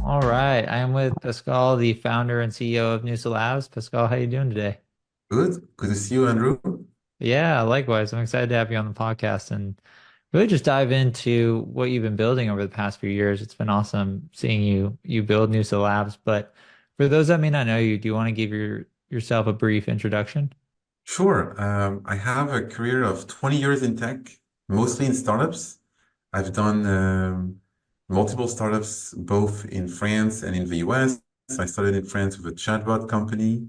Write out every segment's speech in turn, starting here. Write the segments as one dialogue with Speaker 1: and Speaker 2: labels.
Speaker 1: All right. I am with Pascal, the founder and CEO of Noosa Labs. Pascal, how you doing today?
Speaker 2: Good to see you, Andrew.
Speaker 1: Yeah, likewise. I'm excited to have you on the podcast and really just dive into what you've been building over the past few years. It's been awesome seeing you build Noosa Labs. But for those that may not know you, do you want to give yourself a brief introduction?
Speaker 2: Sure. I have a career of 20 years in tech, mostly in startups. I've done multiple startups both in France and in the US. I started in France with a chatbot company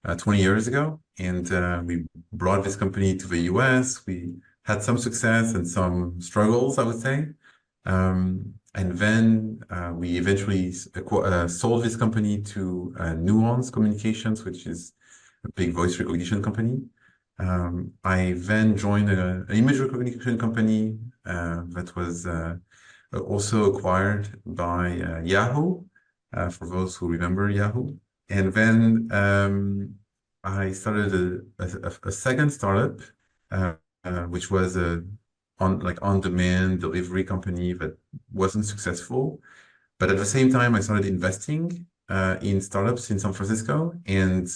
Speaker 2: 20 years ago, and we brought this company to the US. We had some success and some struggles, I would say. And then we eventually sold this company to Nuance Communications, which is a big voice recognition company. I then joined an image recognition company that was also acquired by Yahoo, for those who remember Yahoo. And then I started a second startup, which was a on-demand delivery company that wasn't successful. But at the same time, I started investing in startups in San Francisco, and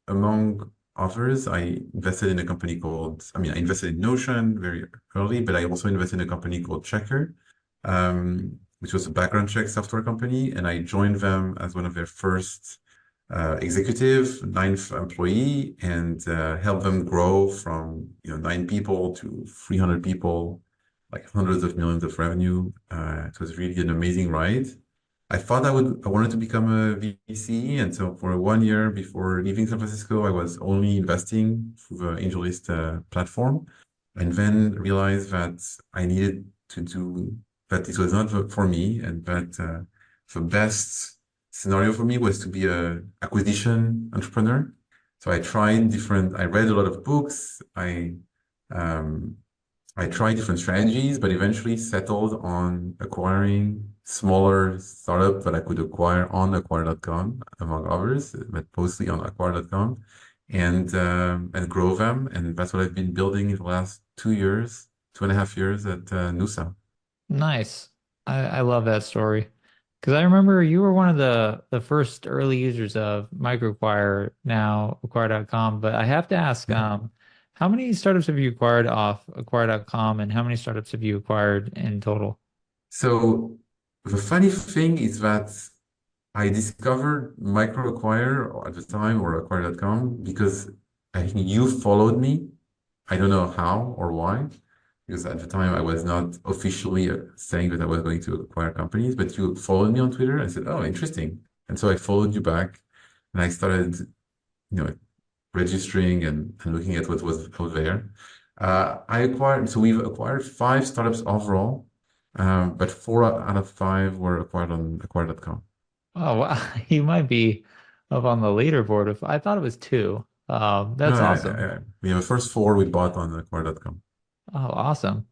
Speaker 2: among others, I invested in a company I invested in Notion very early, but I also invested in a company called Checker, which was a background check software company, and I joined them as one of their first executive, ninth employee, and helped them grow from 9 people to 300 people, like hundreds of millions of revenue. It was really an amazing ride. I wanted to become a VC, and so for 1 year before leaving San Francisco, I was only investing through the AngelList platform, and then realized that I needed to do that. This was not for me, and that the best scenario for me was to be a acquisition entrepreneur. So I read a lot of books. Um, I tried different strategies, but eventually settled on acquiring smaller startup that I could acquire on acquire.com, among others, but mostly on acquire.com, and grow them. And that's what I've been building in the last 2 years, 2.5 years at Noosa.
Speaker 1: Nice. I love that story. Because I remember you were one of the first early users of MicroAcquire, now acquire.com. But I have to ask,
Speaker 2: Yeah.
Speaker 1: how many startups have you acquired off acquire.com and how many startups have you acquired in total?
Speaker 2: So the funny thing is that I discovered MicroAcquire at the time, or acquire.com, because I think you followed me. I don't know how or why, because at the time I was not officially saying that I was going to acquire companies, but you followed me on Twitter and said, "Oh, interesting." And so I followed you back, and I started, you know, registering and looking at what was out there. So we've acquired 5 startups overall, but 4 out of 5 were acquired on acquire.com.
Speaker 1: Oh, wow. You might be up on the leaderboard. If I thought it was two.
Speaker 2: No,
Speaker 1: That's awesome.
Speaker 2: we have the first 4 we bought on acquire.com.
Speaker 1: Oh, awesome.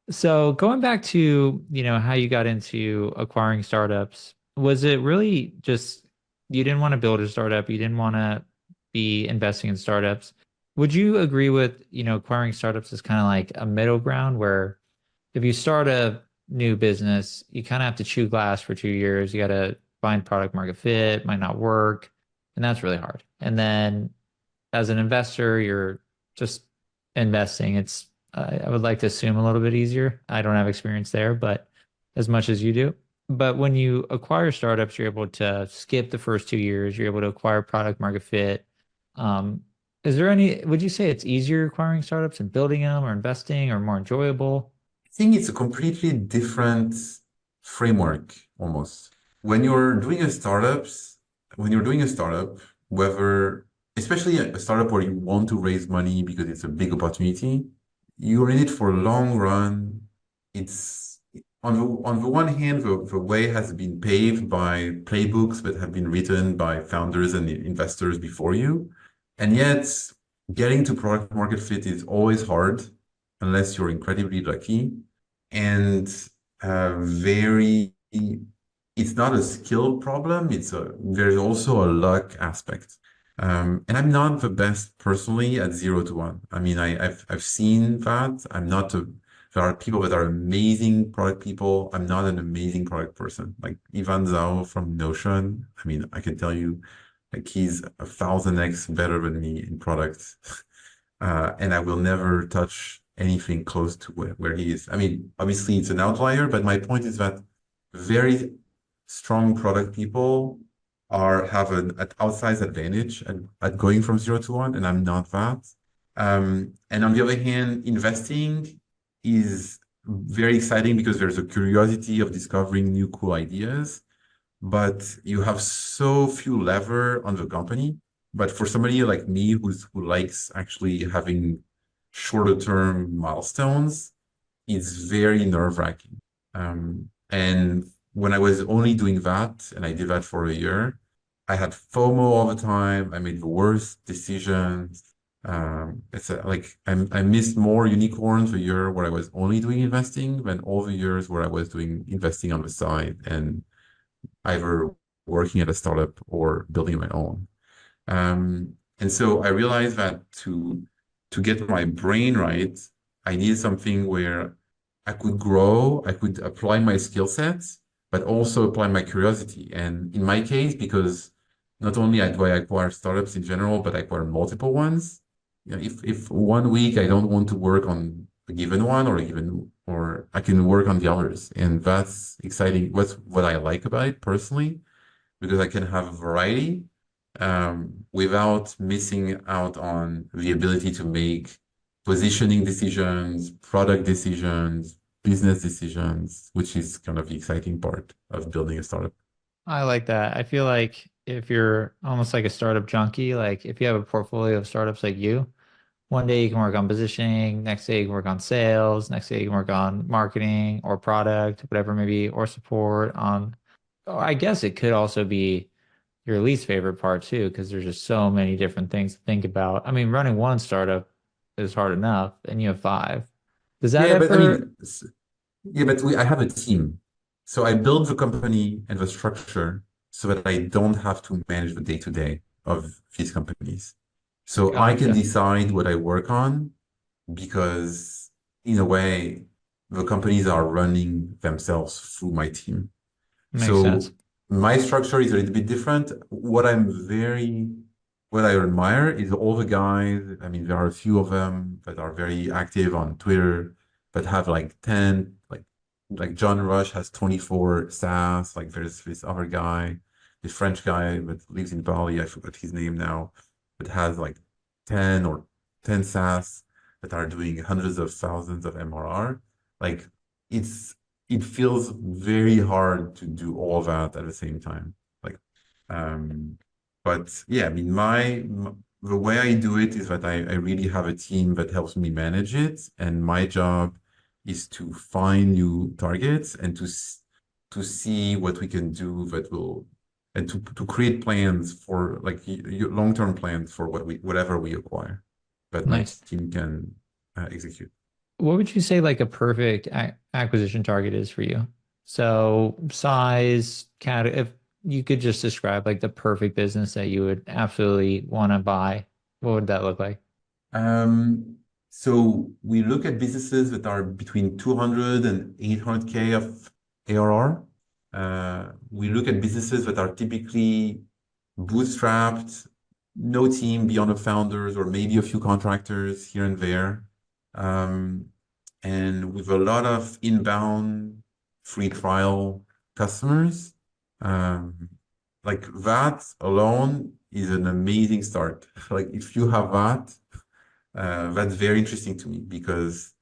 Speaker 1: So going back to, how you got into acquiring startups, was it really just you didn't want to build a startup, you didn't want to be investing in startups? Would you agree with, acquiring startups is kind of like a middle ground where if you start a new business, you kind of have to chew glass for 2 years. You got to find product market fit, might not work, and that's really hard. And then as an investor, you're just investing. I would like to assume a little bit easier. I don't have experience there, but as much as you do. But when you acquire startups, you're able to skip the first 2 years. You're able to acquire product market fit. Um, would you say it's easier acquiring startups and building them or investing or more enjoyable?
Speaker 2: I think it's a completely different framework almost. When you're doing a startups, when you're doing a startup, whether especially a startup where you want to raise money because it's a big opportunity, you're in it for a long run. It's on the one hand, the way has been paved by playbooks that have been written by founders and investors before you. And yet getting to product market fit is always hard unless you're incredibly lucky. And very it's not a skill problem. There's also a luck aspect. And I'm not the best personally at 0 to 1. I mean, I've seen that. I'm not the There are people that are amazing product people. I'm not an amazing product person. Like Ivan Zhao from Notion. I mean, I can tell you, like he's 1,000x better than me in products. And I will never touch anything close to where he is. I mean, obviously it's an outlier, but my point is that very strong product people have an outsized advantage at going from 0 to 1, and I'm not that. And on the other hand, investing is very exciting because there's a curiosity of discovering new cool ideas, but you have so few lever on the company. But for somebody like me who likes actually having shorter term milestones, it's very nerve-wracking. And when I was only doing that, and I did that for a year, I had FOMO all the time. I made the worst decisions. I missed more unicorns a year where I was only doing investing than all the years where I was doing investing on the side and either working at a startup or building my own. And so I realized that to get my brain right, I needed something where I could grow, I could apply my skill sets, but also apply my curiosity. And in my case, because not only do I acquire startups in general, but I acquire multiple ones. You know, if one week I don't want to work on a given one or I can work on the others. And that's exciting. What's what I like about it personally, because I can have a variety without missing out on the ability to make positioning decisions, product decisions, business decisions, which is kind of the exciting part of building a startup.
Speaker 1: I like that. I feel like if you're almost like a startup junkie, like if you have a portfolio of startups like you, one day you can work on positioning, next day you can work on sales, next day you can work on marketing or product, whatever maybe, or support on, or I guess it could also be your least favorite part too, because there's just so many different things to think about. I mean, running one startup is hard enough, and you have five. Does that
Speaker 2: Yeah, but I
Speaker 1: ever
Speaker 2: mean, yeah, but I have a team. So I build the company and the structure so that I don't have to manage the day-to-day of these companies. So I can
Speaker 1: gotcha?
Speaker 2: decide what I work on because in a way, the companies are running themselves through my team.
Speaker 1: Makes sense.
Speaker 2: So my structure is a little bit different. What I admire is all the guys. I mean, there are a few of them that are very active on Twitter, that have like 10, like John Rush has 24 SaaS. Like there's this other guy, this French guy that lives in Bali. I forgot his name now, but has like 10 or 10 SaaS that are doing hundreds of thousands of MRR. Like it's it feels very hard to do all that at the same time. Like, um, but yeah, I mean, the way I do it is that I really have a team that helps me manage it, and my job is to find new targets and to see what we can do that will and to create plans for like long-term plans for whatever we acquire that my
Speaker 1: Nice.
Speaker 2: team can execute.
Speaker 1: What would you say like a perfect acquisition target is for you? So size, cat, if you could just describe like the perfect business that you would absolutely want to buy, what would that look like?
Speaker 2: Um, so we look at businesses that are between 200 and 800K of ARR. We look at businesses that are typically bootstrapped, no team beyond the founders or maybe a few contractors here and there. Um, and with a lot of inbound free trial customers. Um, like that alone is an amazing start. Like if you have that, that's very interesting to me because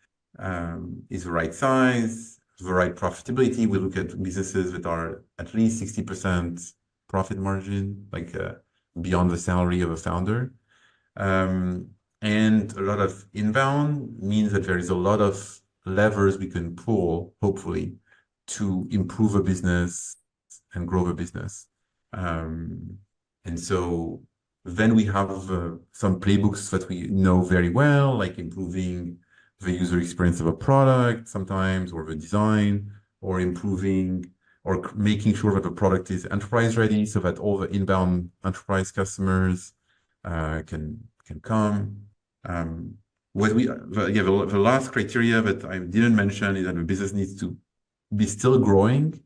Speaker 2: it's the right size, the right profitability. We look at businesses that are at least 60% profit margin, like beyond the salary of a founder. Um, and a lot of inbound means that there is a lot of levers we can pull, hopefully, to improve a business and grow a business. Um, and so then we have some playbooks that we know very well, like improving the user experience of a product sometimes, or the design, or improving or making sure that the product is enterprise ready so that all the inbound enterprise customers can come. Um, the last criteria that I didn't mention is that the business needs to be still growing.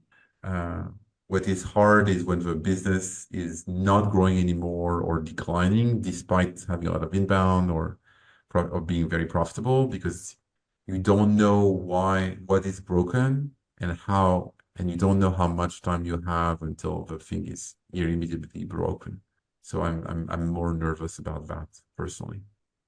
Speaker 2: Uh, what is hard is when the business is not growing anymore or declining, despite having a lot of inbound or being very profitable, because you don't know what is broken and how, and you don't know how much time you have until the thing is immediately broken. So I'm more nervous about that personally.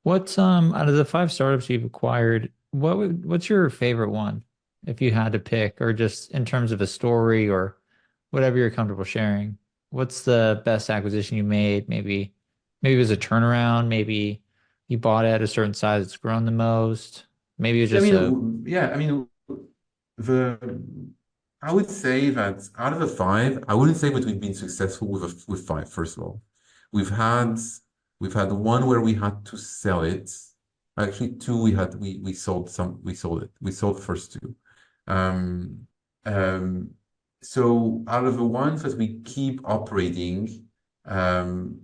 Speaker 1: What's out of the five startups you've acquired, what's your favorite one if you had to pick, or just in terms of a story or whatever you're comfortable sharing? What's the best acquisition you made? Maybe it was a turnaround, maybe you bought it at a certain size, it's grown the most. Maybe it was
Speaker 2: I
Speaker 1: just a
Speaker 2: mean, yeah, I mean, the I would say that out of the five, I wouldn't say that we've been successful with five, first of all. We've had we've had one where we had to sell it. Actually, two we sold some we sold it. We sold the first two. Um, um, so out of the ones that we keep operating, um,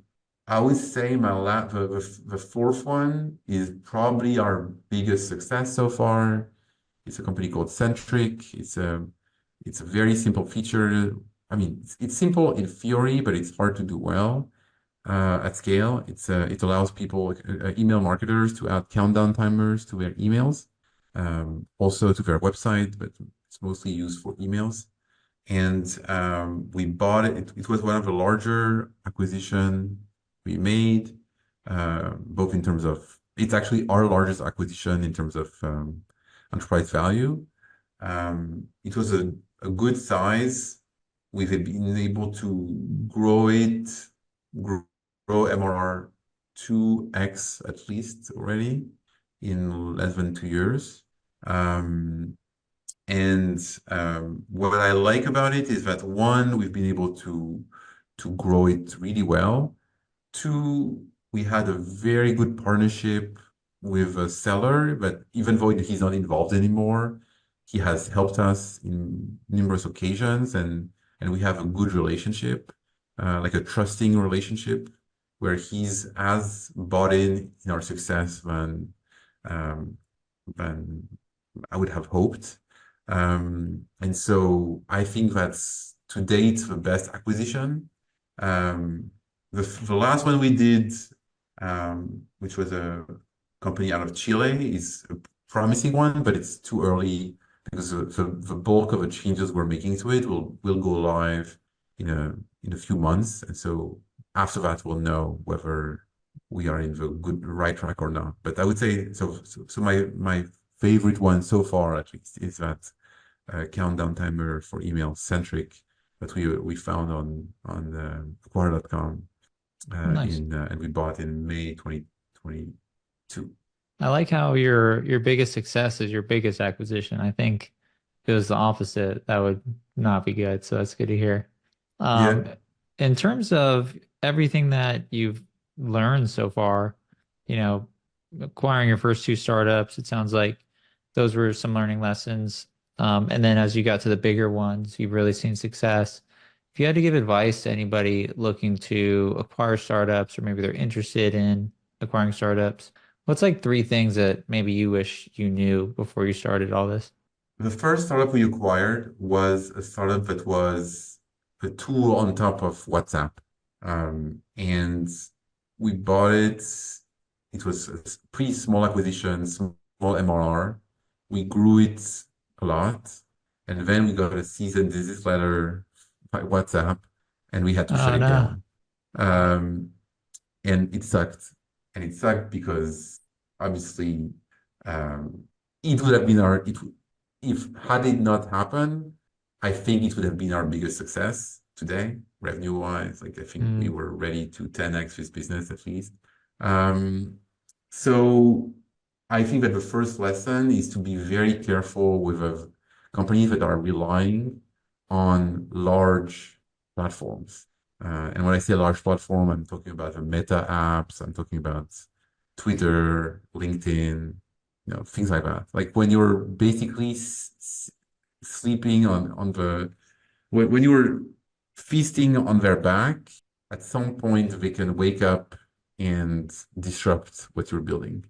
Speaker 2: I would say the fourth one is probably our biggest success so far. It's a company called Centric. It's a very simple feature. I mean, it's simple in theory, but it's hard to do well at scale. It allows people, email marketers, to add countdown timers to their emails, also to their website, but it's mostly used for emails. And we bought it. It was one of the larger acquisition we made, both in terms of it's actually our largest acquisition in terms of enterprise value. It was a good size. We've been able to grow, grow MRR 2x at least already in less than 2 years. Um, and what I like about it is that one, we've been able to grow it really well. Two, we had a very good partnership with a seller, but even though he's not involved anymore, he has helped us in numerous occasions, and we have a good relationship, like a trusting relationship, where he's as bought in our success um, than I would have hoped. And so I think that's to date the best acquisition. Um, the last one we did, which was a company out of Chile, is a promising one, but it's too early because the bulk of the changes we're making to it will go live in a few months, and so after that we'll know whether we are in the right track or not. But I would say so my favorite one so far, at least, is that countdown timer for email Centric that we found on Acquire.com
Speaker 1: nice.
Speaker 2: in and we bought in May 2022.
Speaker 1: I like how your biggest success is your biggest acquisition. I think if it was the opposite, that would not be good. So that's good to hear. Um,
Speaker 2: Yeah.
Speaker 1: in terms of everything that you've learned so far, you know, acquiring your first two startups, it sounds like those were some learning lessons. And then as you got to the bigger ones, you've really seen success. If you had to give advice to anybody looking to acquire startups, or maybe they're interested in acquiring startups, what's like three things that maybe you wish you knew before you started all this?
Speaker 2: The first startup we acquired was a startup that was a tool on top of WhatsApp. And we bought it. It was a pretty small acquisition, small MRR. We grew it a lot. And then we got a cease and desist letter by WhatsApp, and we had to shut
Speaker 1: Oh
Speaker 2: it
Speaker 1: no.
Speaker 2: down. Um, and it sucked. And it sucked because obviously um, it would have been if had it not happened, I think it would have been our biggest success today, revenue wise. Like I think we
Speaker 1: Mm,
Speaker 2: were ready to 10x this business at least. Um, so I think that the first lesson is to be very careful with companies that are relying on large platforms. And when I say large platform, I'm talking about the Meta apps, I'm talking about Twitter, LinkedIn, things like that. Like when you're basically sleeping on when you're feasting on their back, at some point they can wake up and disrupt what you're building.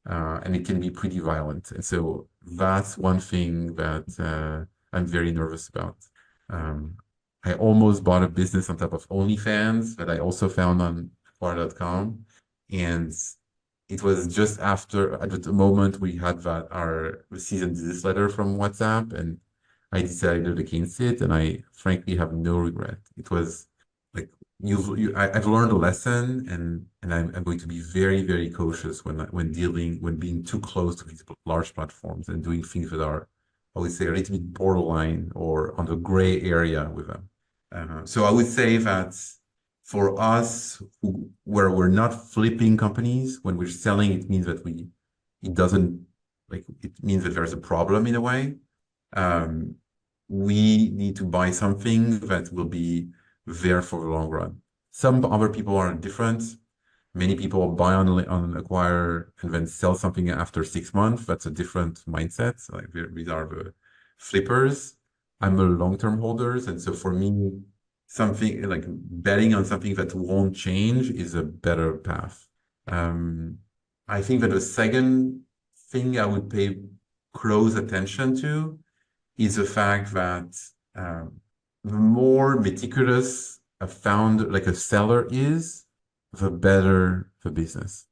Speaker 2: and it can be pretty violent. And so that's one thing that I'm very nervous about. Um, I almost bought a business on top of OnlyFans that I also found on Quora.com. And it was just after, at the moment we had that our cease and desist letter from WhatsApp, and I decided against it, and I frankly have no regret. It was like I've learned a lesson, and I'm going to be very, very cautious when being too close to these large platforms and doing things that are, I would say, a little bit borderline or on the gray area with them. So I would say that for us, where we're not flipping companies, when we're selling, it means that it doesn't, like, it means that there's a problem in a way. Um, we need to buy something that will be there for the long run. Some other people are different. Many people buy on acquire and then sell something after 6 months. That's a different mindset. Like these are the flippers. I'm a long-term holders, and so for me, something like betting on something that won't change is a better path. Um, I think that the second thing I would pay close attention to is the fact that the more meticulous like a seller is, the better the business.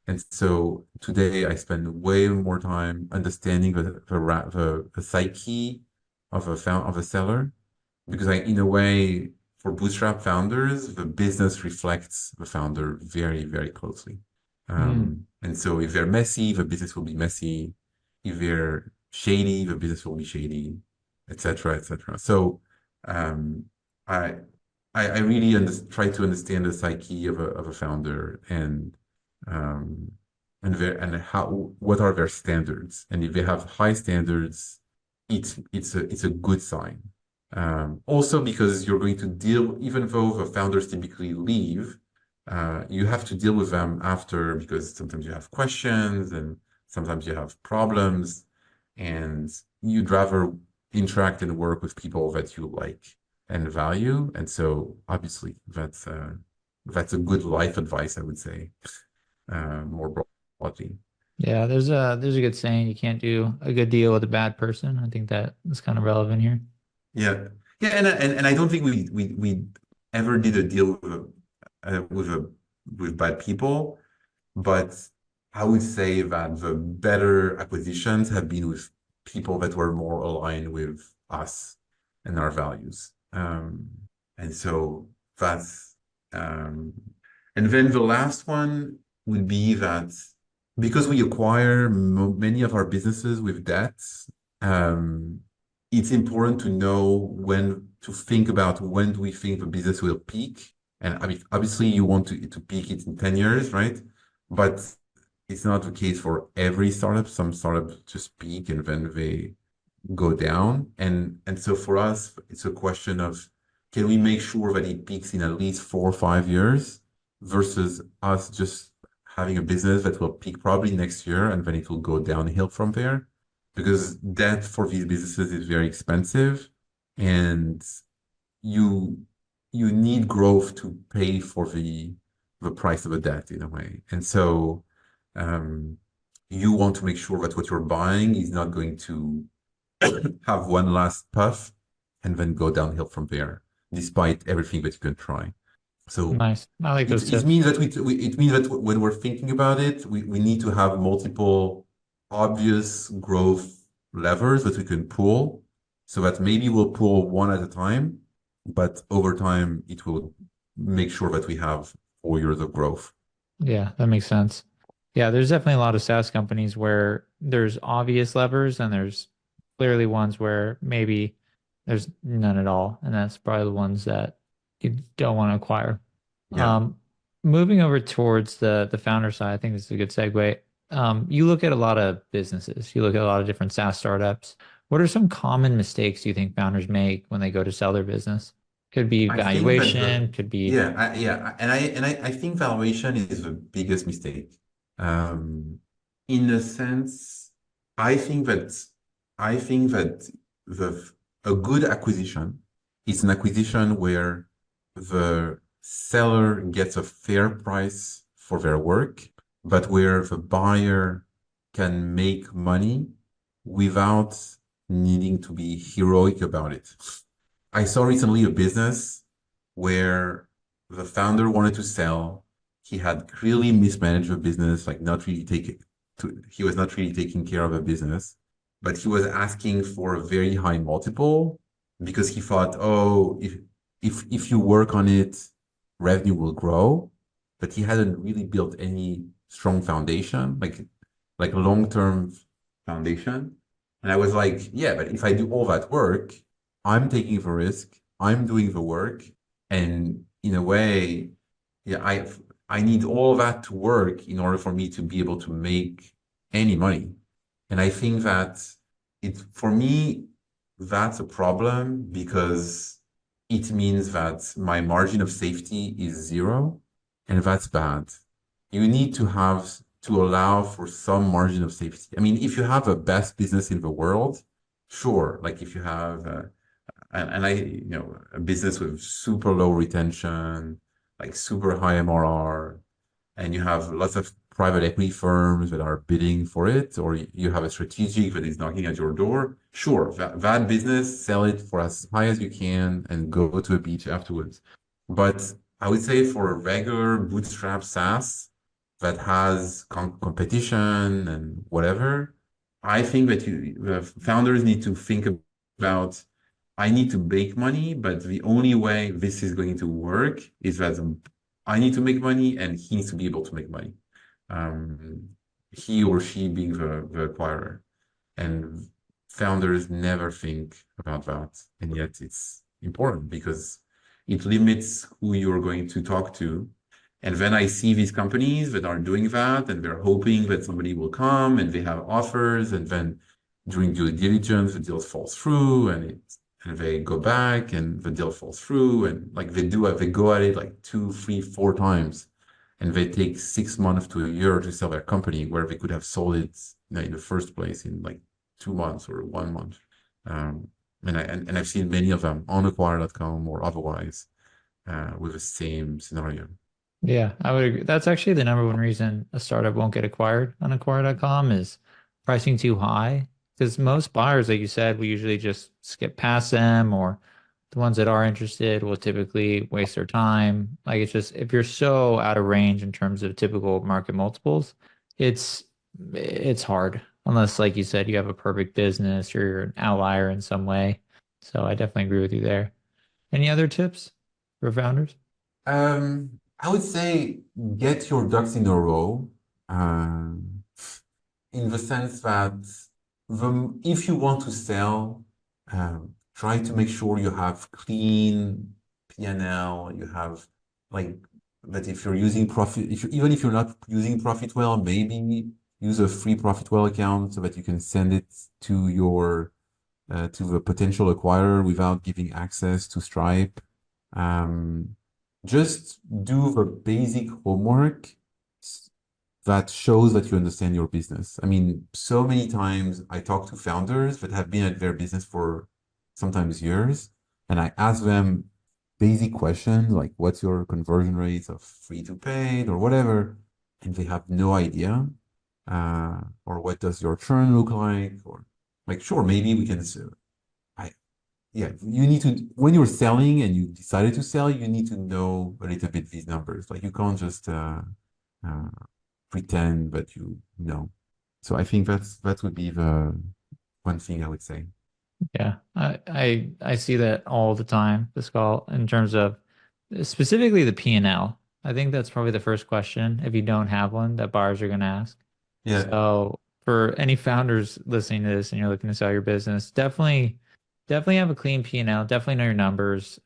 Speaker 2: And so today I spend way more time understanding the psyche of a seller, because in a way, for bootstrap founders, the business reflects the founder very, very closely.
Speaker 1: Mm.
Speaker 2: And so if they're messy, the business will be messy. If they're shady, the business will be shady, etc., etc. So um, I I really try to understand the psyche of a founder, um, and how what are their standards. And if they have high standards, it's a good sign. Also, because you're going to deal, even though the founders typically leave, you have to deal with them after, because sometimes you have questions and sometimes you have problems, and you'd rather interact and work with people that you like and value. And so obviously that's a good life advice, I would say, more broadly.
Speaker 1: Yeah, there's a good saying, you can't do a good deal with a bad person. I think that is kind of relevant here.
Speaker 2: Yeah. Yeah, and I don't think we ever did a deal with bad people, but I would say that the better acquisitions have been with people that were more aligned with us and our values. And so that's um, and then the last one would be that because we acquire many of our businesses with debts, um, it's important to know when to think about when do we think the business will peak. And I mean, obviously, you want to peak it in 10 years, right? But it's not the case for every startup. Some startups just peak and then they go down. And so for us, it's a question of can we make sure that it peaks in at least 4 or 5 years versus us just having a business that will peak probably next year and then it will go downhill from there. Because debt for these businesses is very expensive, and you you need growth to pay for the price of a debt in a way. And so um, you want to make sure that what you're buying is not going to have one last puff and then go downhill from there, despite everything that you can try. So
Speaker 1: Nice. I like
Speaker 2: it,
Speaker 1: those
Speaker 2: it
Speaker 1: tips.
Speaker 2: means that it means that when we're thinking about it, we need to have multiple obvious growth levers that we can pull, so that maybe we'll pull one at a time, but over time it will make sure that we have 4 years of growth.
Speaker 1: Yeah, that makes sense. Yeah, there's definitely a lot of SaaS companies where there's obvious levers and there's clearly ones where maybe there's none at all. And that's probably the ones that you don't want to acquire.
Speaker 2: Yeah.
Speaker 1: Um, Moving over towards the founder side, I think this is a good segue. You look at a lot of businesses, you look at a lot of different SaaS startups. What are some common mistakes you think founders make when they go to sell their business? Could be
Speaker 2: I think that
Speaker 1: valuation, could be,
Speaker 2: I think valuation is the biggest mistake. Um, in a sense, I think that I think that the a good acquisition is an acquisition where the seller gets a fair price for their work, but where the buyer can make money without needing to be heroic about it. I saw recently a business where the founder wanted to sell. He had clearly mismanaged the business, like not really he was not really taking care of the business, but he was asking for a very high multiple because he thought, oh, if you work on it, revenue will grow. But he hadn't really built any strong foundation, like a long-term foundation. And I was like, yeah, but if I do all that work, I'm taking the risk, I'm doing the work, and in a way, yeah, I need all that to work in order for me to be able to make any money. And I think that for me, that's a problem because it means that my margin of safety is zero, and that's bad. You need to have to allow for some margin of safety. I mean, if you have a best business in the world, sure, like if you have and a business with super low retention, like super high MRR, and you have lots of private equity firms that are bidding for it, or you have a strategic that is knocking at your door, sure, that business, sell it for as high as you can and go to a beach afterwards. But I would say for a regular bootstrap SaaS that has competition and whatever, I think that the founders need to think about I need to make money, but the only way this is going to work is that I need to make money and he needs to be able to make money. Um, he or she being the acquirer. And founders never think about that. And yet it's important because it limits who you're going to talk to. And then I see these companies that are doing that and they're hoping that somebody will come and they have offers. And then during due diligence, the deal falls through and they go back and the deal falls through. And like they go at it like two, three, four times and they take 6 months to a year to sell their company where they could have sold it in the first place in like 2 months or 1 month. Um, and I've seen many of them on acquire.com or otherwise with the same scenario.
Speaker 1: Yeah, I would agree. That's actually the number one reason a startup won't get acquired on acquire.com is pricing too high. Because most buyers, like you said, we usually just skip past them, or the ones that are interested will typically waste their time. Like it's just if you're so out of range in terms of typical market multiples, it's it's hard unless, like you said, you have a perfect business or you're an outlier in some way. So I definitely agree with you there. Any other tips for founders?
Speaker 2: I would say get your ducks in a row, um, in the sense that if you want to sell, try to make sure you have clean P&L, you have like that if you're using profit, even if you're not using Profitwell, maybe use a free Profitwell account so that you can send it to to the potential acquirer without giving access to Stripe. Um, just do the basic homework that shows that you understand your business. I mean, so many times I talk to founders that have been at their business for sometimes years, and I ask them basic questions like, what's your conversion rates of free to paid or whatever, and they have no idea. Or what does your churn look like? Or like, sure, maybe we can I yeah, you need to when you're selling and you decided to sell, you need to know a little bit these numbers. Like you can't just uh, pretend that you know. So I think that would be the one thing I would say.
Speaker 1: Yeah, I see that all the time, Pascal, in terms of specifically the P&L. I think that's probably the first question, if you don't have one, that buyers are going to ask.
Speaker 2: Yeah.
Speaker 1: So for any founders listening to this and you're looking to sell your business, definitely have a clean P&L, definitely know your numbers.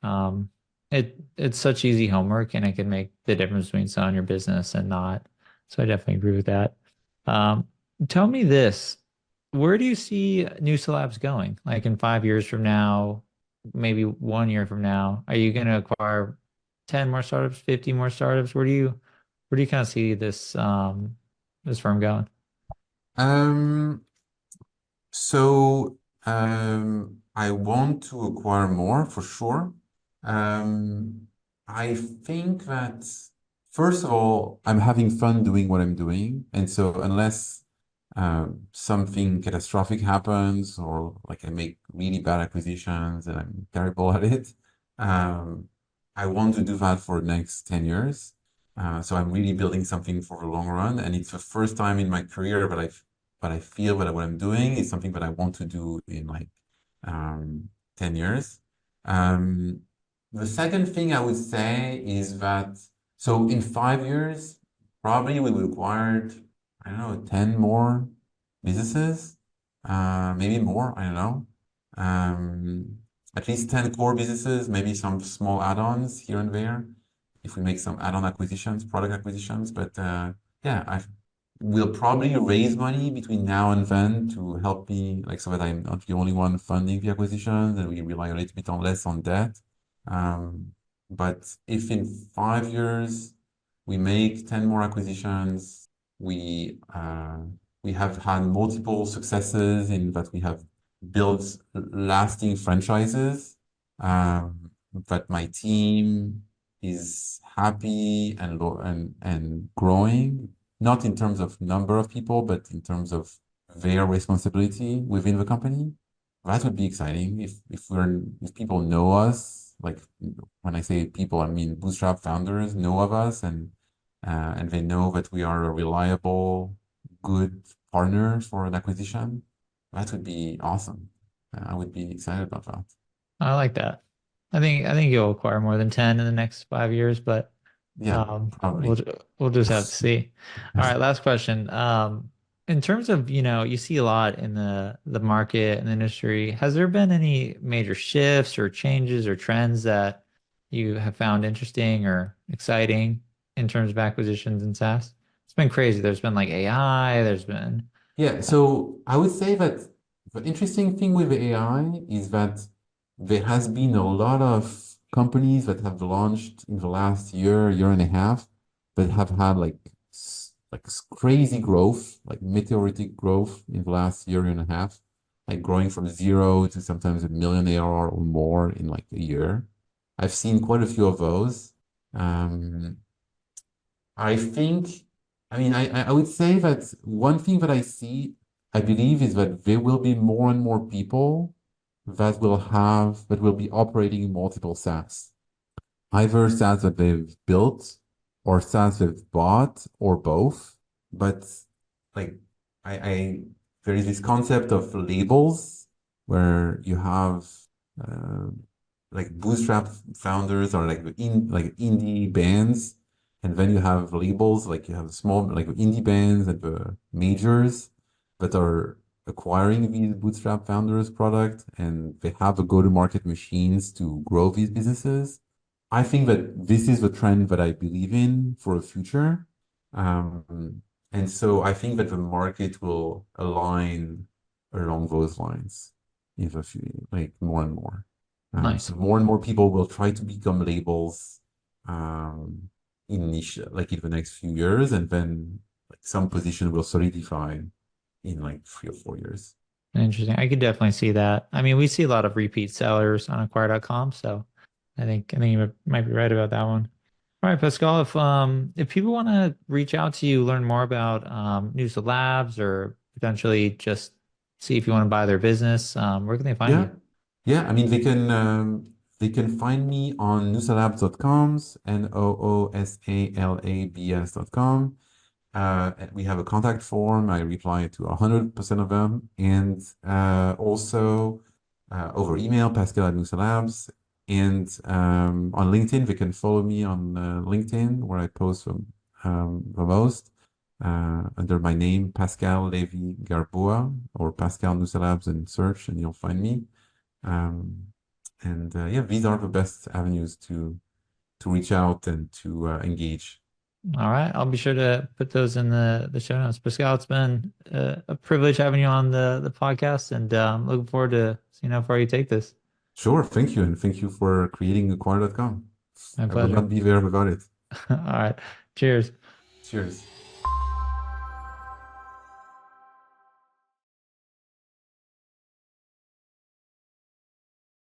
Speaker 1: It's such easy homework and it can make the difference between selling your business and not. So I definitely agree with that. Um, Tell me this. Where do you see Noosa Labs going? Like in 5 years from now, maybe 1 year from now, are you going to acquire 10 more startups, 50 more startups? Where do you kind of see this firm going?
Speaker 2: Um, so I want to acquire more for sure. Um, I think that first of all, I'm having fun doing what I'm doing. And so unless something catastrophic happens or like I make really bad acquisitions and I'm terrible at it, um, I want to do that for the next 10 years. So I'm really building something for the long run. And it's the first time in my career but I feel that what I'm doing is something that I want to do in like um, 10 years. Um, the second thing I would say is that so in 5 years, probably we will acquire, I don't know, 10 more businesses, maybe more, I don't know. Um, at least 10 core businesses, maybe some small add-ons here and there if we make some add-on acquisitions, product acquisitions. But yeah, we'll probably raise money between now and then to help me, like so that I'm not the only one funding the acquisitions and we rely a little bit on less on debt. Um, but if in 5 years we make 10 more acquisitions, we uh, we have had multiple successes in that we have built lasting franchises. That my team is happy and and growing, not in terms of number of people, but in terms of their responsibility within the company. That would be exciting if people know us, like when I say people, I mean Bootstrap founders know of us and they know that we are a reliable, good partner for an acquisition. That would be awesome. I would be excited about that.
Speaker 1: I like that. I think you'll acquire more than 10 in the next 5 years, but
Speaker 2: Yeah,
Speaker 1: we'll
Speaker 2: probably.
Speaker 1: we'll just have to see. All right, last question. In terms of, you see a lot in the market and the industry, has there been any major shifts or changes or trends that you have found interesting or exciting in terms of acquisitions and SaaS? It's been crazy. There's been like AI, there's been
Speaker 2: Yeah, so I would say that the interesting thing with AI is that there has been a lot of companies that have launched in the last year, year and a half, that have had like crazy growth, like meteoric growth in the last year and a half, like growing from zero to sometimes a million ARR or more in like a year. I've seen quite a few of those. Um, I think, I would say that one thing that I see, I believe, is that there will be more and more people that will be operating multiple SaaS, either SaaS that they've built or SaaS they've bought or both. But like, I there is this concept of labels where you have uh, like bootstrap founders or like indie bands, and then you have labels like you have small like indie bands and the majors that are acquiring these bootstrap founders product and they have a go-to-market machines to grow these businesses. I think that this is the trend that I believe in for the future. And so I think that the market will align along those lines in the few, like more and more.
Speaker 1: nice.
Speaker 2: So more and more people will try to become labels um, in niche, like in the next few years, and then like some position will solidify in like 3 or 4 years.
Speaker 1: Interesting. I could definitely see that. I mean, we see a lot of repeat sellers on acquire.com, so I think you might be right about that one. All right, Pascal, if people want to reach out to you, learn more about Noosa Labs or potentially just see if you want to buy their business, where can they find
Speaker 2: Yeah,
Speaker 1: you?
Speaker 2: yeah. I mean, they can find me on noosalabs.coms, noosalabs.com. And we have a contact form. I reply to 100% of them, and also over email, Pascal at Noosa Labs, and on LinkedIn, they can follow me on LinkedIn where I post the most under my name, Pascal Levy-Garboua, or Pascal Noosa Labs, and search, and you'll find me. Um, and yeah, these are the best avenues to reach out and to engage.
Speaker 1: All right, I'll be sure to put those in the show notes. Pascal, it's been a privilege having you on the podcast, and looking forward to seeing how far you take this.
Speaker 2: Sure, thank you, and thank you for creating Acquire.com.
Speaker 1: My
Speaker 2: I would
Speaker 1: pleasure.
Speaker 2: not be there without it.
Speaker 1: All right, cheers.
Speaker 2: Cheers.